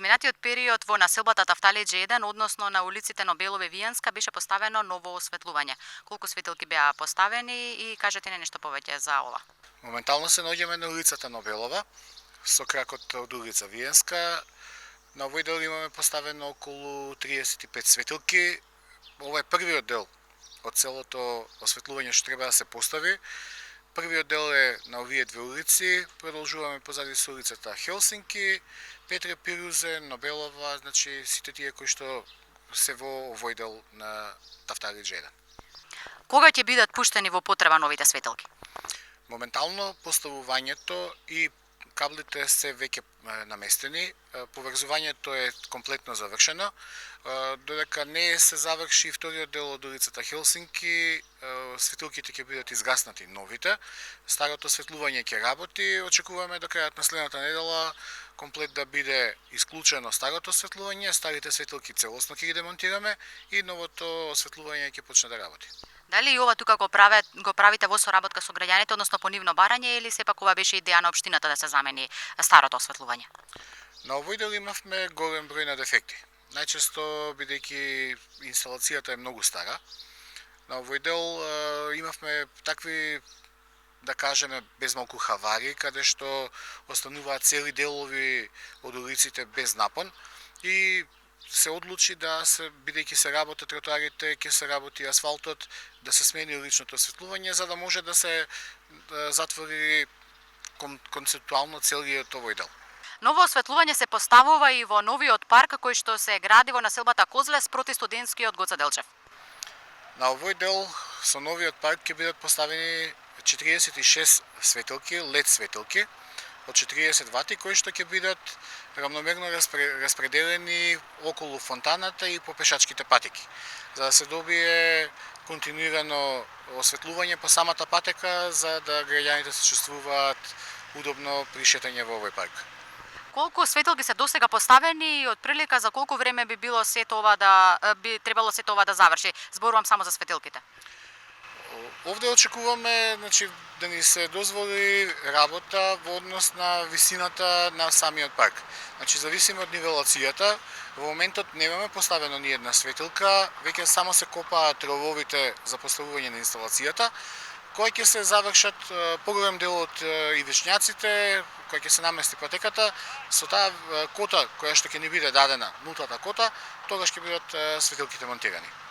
изминатиот период во населбата Тафталиџи 1, односно на улиците Нобелова и Виенска, беше поставено ново осветлување. Колку светилки беа поставени и кажете ни нешто повеќе за ова? Моментално се наоѓаме на улицата Нобелова, со кракот од улица Виенска. На овој дел имаме поставено околу 35 светилки. Ова е првиот дел од целото осветлување што треба да се постави. Првиот дел е на овие две улици, продолжуваме позади со улицата Хелсинки, Петре Пирузе, Нобелова, значи сите тие кои што се во овој дел на Тафталиџи 1. Кога ќе бидат пуштени во потреба новите светилки? Моментално поставувањето и каблите се веќе наместени, поврзувањето е комплетно завршено, додека не се заврши вториот дел од улицата Хелсинки, светилките ќе бидат изгаснати новите, старото осветлување ќе работи, очекуваме до крајот на следната недела комплет да биде исклучено старото осветлување, старите светилки целосно ќе ги демонтираме и новото осветлување ќе почне да работи. Дали и ова тука го правите во соработка со граѓаните, односно по нивно барање, или сепак ова беше идеја на општината да се замени старото осветлување? На овој дел имавме голем број на дефекти. Најчесто, бидејќи инсталацијата е многу стара, на овој дел имавме такви, да кажеме, безмалку хавари, каде што остануваат цели делови од улиците без напон и се одлучи да се, бидејќи се работат тротоарите, ќе се работи асфалтот, да се смени личното осветлување, за да може да се затвори концептуално целиот овој дел. Ново осветлување се поставува и во новиот парк кој што се гради во населбата Козле спроти студентскиот Гоце Делчев. На овој дел со новиот парк ќе бидат поставени 46 светилки, LED светилки од 40 вати, кои што ќе бидат рамномерно распределени околу фонтаната и по пешачките патеки, за да се добие континуирано осветлување по самата патека, за да граѓаните се чувствуваат удобно при шетање во овој парк. Колку светилки се досега поставени и отприлика за колку време би требало сето ова да заврши? Зборувам само за светилките. Овде очекуваме, значи, да ни се дозволи работа во однос на висината на самиот парк. Значи, зависиме од нивелацијата. Во моментот немаме поставено ни една светилка, веќе само се копаат рововите за поставување на инсталацијата, кои ќе се завршат поголем дел од ивичњаците, кој ќе се намести патеката, со таа кота која што ќе ни биде дадена, нултата кота, тогаш ќе бидат светилките монтирани.